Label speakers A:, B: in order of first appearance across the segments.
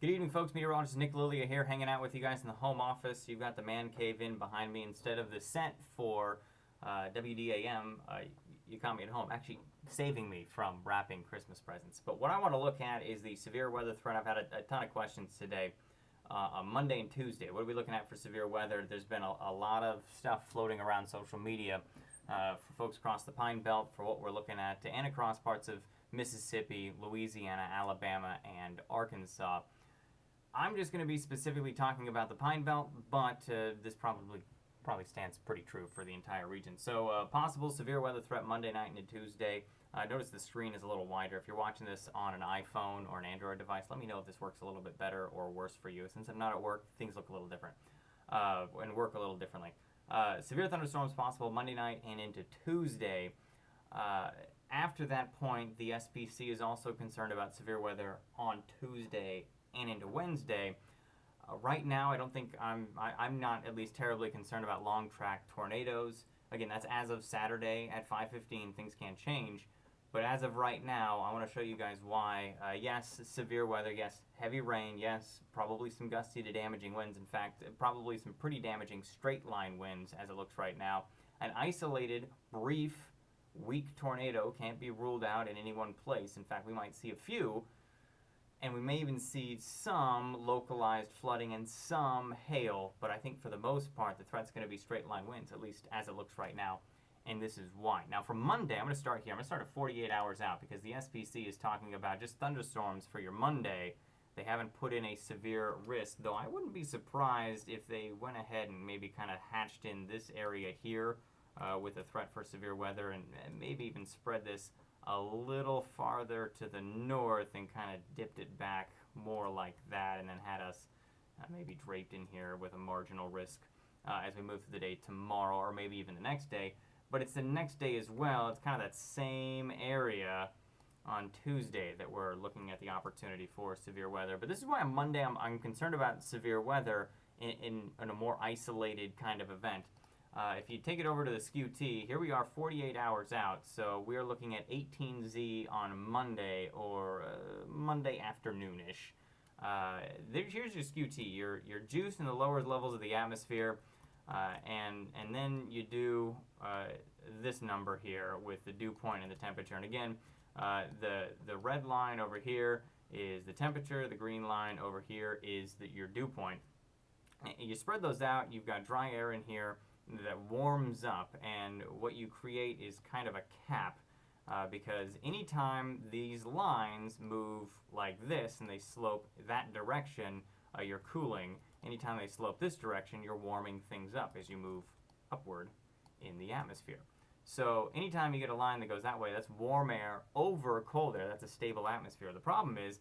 A: Good evening, folks. Meteorologist Nick Lilia here, hanging out with you guys in the home office. You've got the man cave in behind me instead of the set for WDAM. You caught me at home, actually saving me from wrapping Christmas presents. But what I want to look at is the severe weather threat. I've had a ton of questions today on Monday and Tuesday. What are we looking at for severe weather? There's been a lot of stuff floating around social media for folks across the Pine Belt for what we're looking at and across parts of Mississippi, Louisiana, Alabama, and Arkansas. I'm just going to be specifically talking about the Pine Belt, but this probably stands pretty true for the entire region. So possible severe weather threat Monday night into Tuesday. Notice the screen is a little wider. If you're watching this on an iPhone or an Android device, let me know if this works a little bit better or worse for you. Since I'm not at work, things look a little different and work a little differently. Severe thunderstorms possible Monday night and into Tuesday. After that point, the SPC is also concerned about severe weather on Tuesday and into Wednesday. Right now, I don't think I'm not at least terribly concerned about long track tornadoes. Again, that's as of Saturday at 5:15. Things can change, but as of right now, I want to show you guys why. Yes, severe weather. Yes, heavy rain. Yes, probably some gusty to damaging winds. In fact, probably some pretty damaging straight line winds as it looks right now. An isolated, brief, weak tornado can't be ruled out in any one place. In fact, we might see a few. And we may even see some localized flooding and some hail, but I think for the most part, the threat's going to be straight line winds, at least as it looks right now, and this is why. Now, for Monday, I'm going to start here. I'm going to start at 48 hours out because the SPC is talking about just thunderstorms for your Monday. They haven't put in a severe risk, though I wouldn't be surprised if they went ahead and maybe kind of hatched in this area here with a threat for severe weather and maybe even spread this a little farther to the north and kind of dipped it back more like that and then had us maybe draped in here with a marginal risk as we move through the day tomorrow or maybe even the next day. But it's the next day as well. It's kind of that same area on Tuesday that we're looking at the opportunity for severe weather. But this is why on Monday I'm concerned about severe weather in a more isolated kind of event. If you take it over to the SKU-T, here we are 48 hours out, so we're looking at 18Z on Monday or Monday afternoon-ish. Here's your SKU-T, your juice in the lower levels of the atmosphere, and then you do this number here with the dew point and the temperature. And again, the red line over here is the temperature, the green line over here is your dew point. And you spread those out, you've got dry air in here that warms up, and what you create is kind of a cap because anytime these lines move like this and they slope that direction, you're cooling. Anytime they slope this direction, you're warming things up as you move upward in the atmosphere. So anytime you get a line that goes that way, that's warm air over cold air. That's a stable atmosphere. The problem is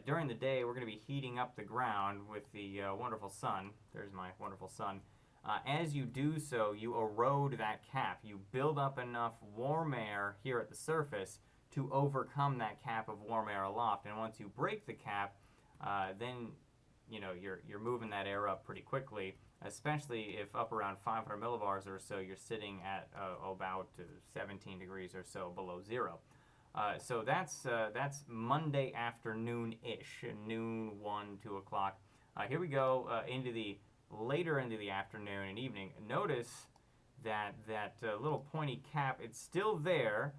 A: during the day we're going to be heating up the ground with the wonderful sun. There's my wonderful sun. As you do so, you erode that cap. You build up enough warm air here at the surface to overcome that cap of warm air aloft. And once you break the cap, then you're moving that air up pretty quickly, especially if up around 500 millibars or so, you're sitting at about 17 degrees or so below zero. So that's Monday afternoon-ish, noon, 1, 2 o'clock. Here we go later into the afternoon and evening. Notice that little pointy cap, it's still there,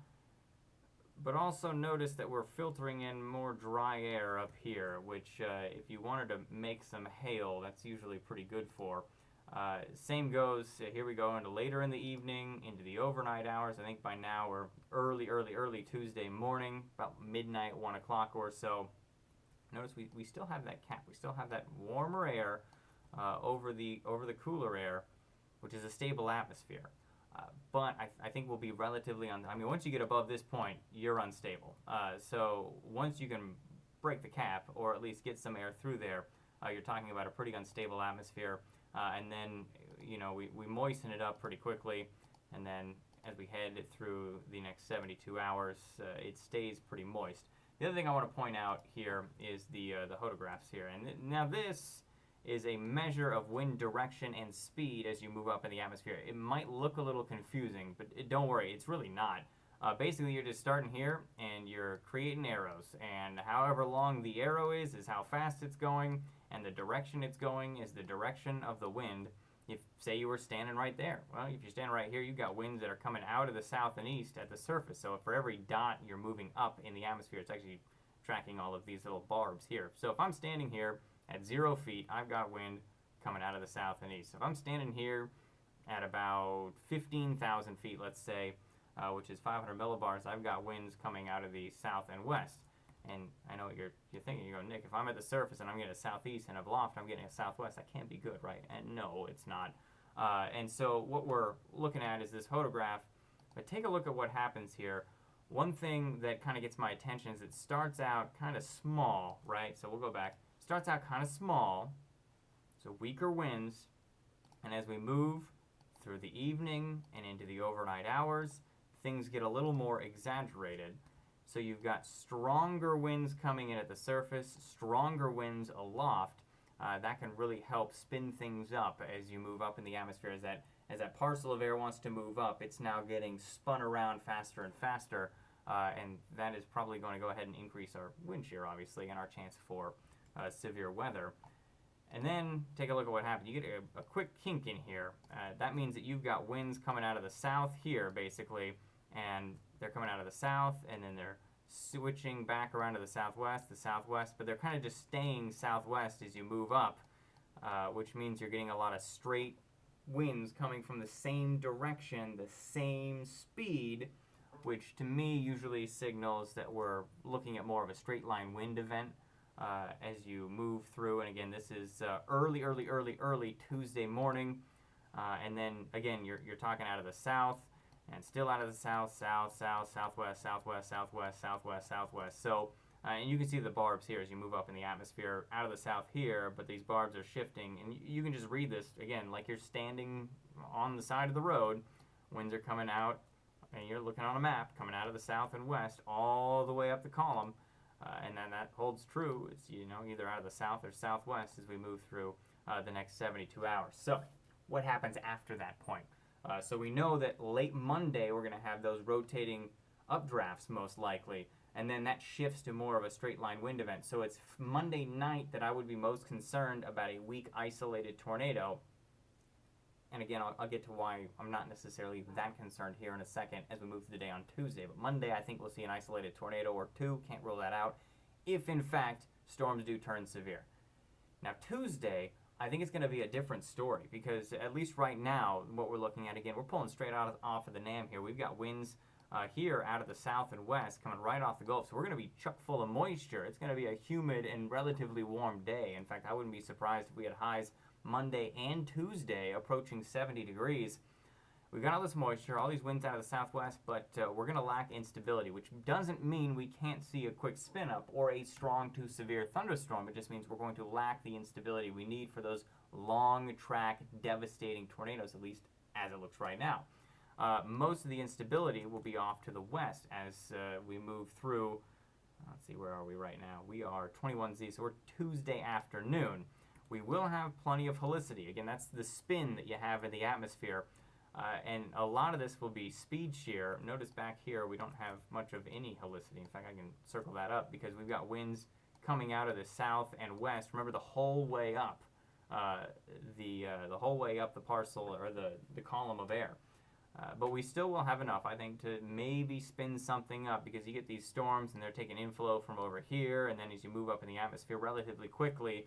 A: but also notice that we're filtering in more dry air up here, which if you wanted to make some hail, that's usually pretty good for. Same goes, here we go into later in the evening, into the overnight hours. I think by now we're early Tuesday morning, about midnight, 1 o'clock or so. Notice we still have that cap. We still have that warmer air over the cooler air, which is a stable atmosphere. But I think we'll be relatively once you get above this point, you're unstable. So once you can break the cap, or at least get some air through there, you're talking about a pretty unstable atmosphere. And then, we moisten it up pretty quickly, and then as we head through the next 72 hours, it stays pretty moist. The other thing I want to point out here is the photographs here. And now this is a measure of wind direction and speed as you move up in the atmosphere. It might look a little confusing, but don't worry, it's really not. Basically, you're just starting here and you're creating arrows, and however long the arrow is how fast it's going, and the direction it's going is the direction of the wind. If, say, you were standing right there, well, if you're standing right here, you've got winds that are coming out of the south and east at the surface. So for every dot you're moving up in the atmosphere, it's actually tracking all of these little barbs here. So if I'm standing here at 0 feet, I've got wind coming out of the south and east. If I'm standing here at about 15,000 feet, let's say, which is 500 millibars, I've got winds coming out of the south and west. And I know what you're thinking. You go, Nick, if I'm at the surface and I'm getting a southeast and a loft, I'm getting a southwest, that can't be good, right? And no, it's not. And so what we're looking at is this photograph. But take a look at what happens here. One thing that kind of gets my attention is it starts out kind of small, right? So we'll go back. Starts out kind of small, so weaker winds. And as we move through the evening and into the overnight hours, things get a little more exaggerated. So you've got stronger winds coming in at the surface, stronger winds aloft. That can really help spin things up as you move up in the atmosphere. As that parcel of air wants to move up, it's now getting spun around faster and faster. And that is probably going to go ahead and increase our wind shear, obviously, and our chance for severe weather. And then take a look at what happens. You get a quick kink in here. That means that you've got winds coming out of the south here, basically, and they're coming out of the south, and then they're switching back around to the southwest, but they're kind of just staying southwest as you move up, which means you're getting a lot of straight winds coming from the same direction, the same speed, which to me usually signals that we're looking at more of a straight line wind event as you move through. And again, this is early Tuesday morning, and then again you're talking out of the south. And still out of the south, southwest. So, and you can see the barbs here as you move up in the atmosphere out of the south here, but these barbs are shifting. And you can just read this, again, like you're standing on the side of the road. Winds are coming out, and you're looking on a map, coming out of the south and west all the way up the column. And then that holds true. It's, either out of the south or southwest as we move through the next 72 hours. So, what happens after that point? So we know that late Monday we're going to have those rotating updrafts most likely, and then that shifts to more of a straight line wind event. So it's Monday night that I would be most concerned about a weak isolated tornado. And again, I'll get to why I'm not necessarily that concerned here in a second as we move through the day on Tuesday. But Monday I think we'll see an isolated tornado or two, can't rule that out, if in fact storms do turn severe. Now Tuesday, I think it's going to be a different story because at least right now, what we're looking at, again, we're pulling straight off of the NAM here. We've got winds here out of the south and west coming right off the Gulf. So we're going to be chock full of moisture. It's going to be a humid and relatively warm day. In fact, I wouldn't be surprised if we had highs Monday and Tuesday approaching 70 degrees. We've got all this moisture, all these winds out of the southwest, but we're going to lack instability, which doesn't mean we can't see a quick spin up or a strong to severe thunderstorm. It just means we're going to lack the instability we need for those long track, devastating tornadoes, at least as it looks right now. Most of the instability will be off to the west as we move through. Let's see, where are we right now? We are 21Z, so we're Tuesday afternoon. We will have plenty of helicity. Again, that's the spin that you have in the atmosphere. And a lot of this will be speed shear. Notice back here we don't have much of any helicity. In fact, I can circle that up because we've got winds coming out of the south and west. Remember, the whole way up, the whole way up the parcel or the column of air. But we still will have enough, I think, to maybe spin something up because you get these storms and they're taking inflow from over here, and then as you move up in the atmosphere relatively quickly,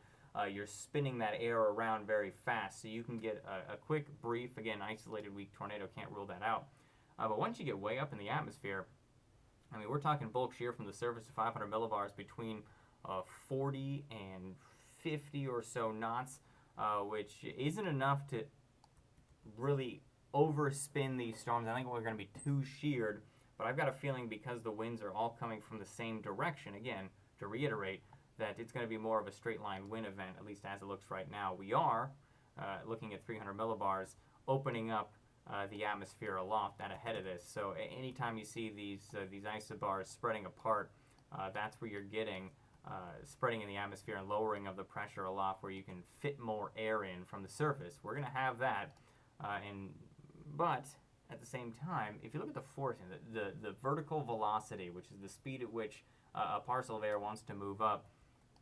A: you're spinning that air around very fast, so you can get a quick, brief, again, isolated weak tornado, can't rule that out. But once you get way up in the atmosphere, I mean, we're talking bulk shear from the surface to 500 millibars between 40 and 50 or so knots, which isn't enough to really overspin these storms. I think we're going to be too sheared, but I've got a feeling because the winds are all coming from the same direction, again, to reiterate, that it's going to be more of a straight line wind event, at least as it looks right now. We are looking at 300 millibars, opening up the atmosphere aloft out ahead of this. So anytime you see these isobars spreading apart, that's where you're getting spreading in the atmosphere and lowering of the pressure aloft, where you can fit more air in from the surface. We're going to have that, but at the same time, if you look at the forcing, the vertical velocity, which is the speed at which a parcel of air wants to move up,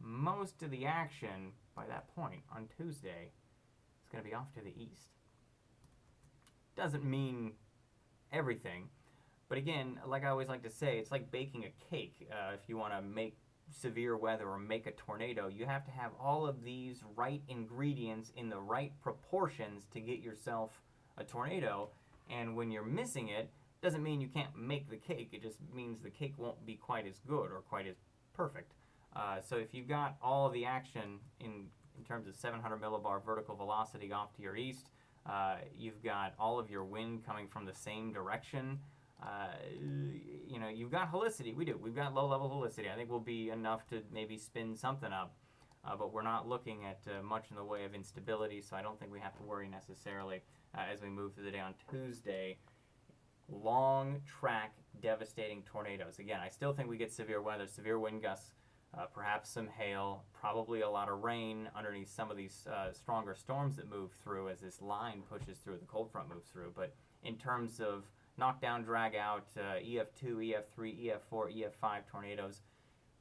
A: most of the action by that point on Tuesday is going to be off to the east. Doesn't mean everything, but again, like I always like to say, it's like baking a cake. If you want to make severe weather or make a tornado, you have to have all of these right ingredients in the right proportions to get yourself a tornado. And when you're missing it, doesn't mean you can't make the cake. It just means the cake won't be quite as good or quite as perfect. So if you've got all the action in terms of 700 millibar vertical velocity off to your east, you've got all of your wind coming from the same direction. You've got helicity. We've got low-level helicity. I think we'll be enough to maybe spin something up, but we're not looking at much in the way of instability, so I don't think we have to worry necessarily as we move through the day on Tuesday. Long track, devastating tornadoes. Again, I still think we get severe weather, severe wind gusts, perhaps some hail, probably a lot of rain underneath some of these stronger storms that move through as this line pushes through, the cold front moves through. But in terms of knockdown, drag out, EF2, EF3, EF4, EF5 tornadoes,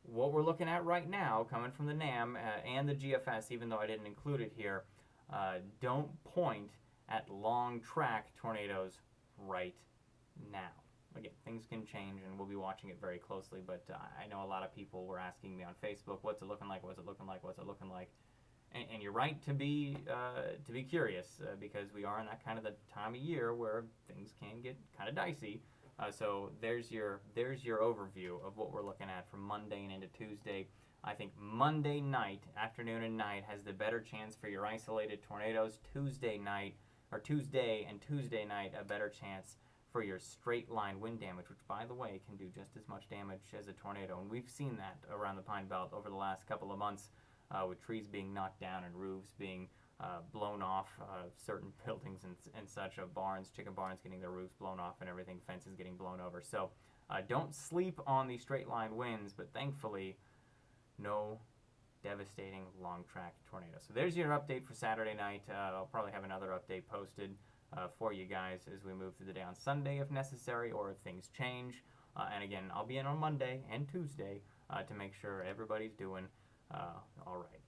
A: what we're looking at right now, coming from the NAM and the GFS, even though I didn't include it here, don't point at long track tornadoes right now. Again, things can change, and we'll be watching it very closely, but I know a lot of people were asking me on Facebook, what's it looking like, what's it looking like, what's it looking like? And you're right to be curious, because we are in that kind of the time of year where things can get kind of dicey. So there's your overview of what we're looking at from Monday and into Tuesday. I think Monday night, afternoon and night, has the better chance for your isolated tornadoes. Tuesday and Tuesday night, a better chance for your straight line wind damage, which, by the way, can do just as much damage as a tornado. And we've seen that around the Pine Belt over the last couple of months, with trees being knocked down and roofs being blown off, certain buildings and such, of barns, chicken barns getting their roofs blown off and everything, fences getting blown over. So don't sleep on these straight line winds, but thankfully, no devastating long track tornadoes. So there's your update for Saturday night. I'll probably have another update posted for you guys as we move through the day on Sunday if necessary, or if things change. And again, I'll be in on Monday and Tuesday to make sure everybody's doing all right.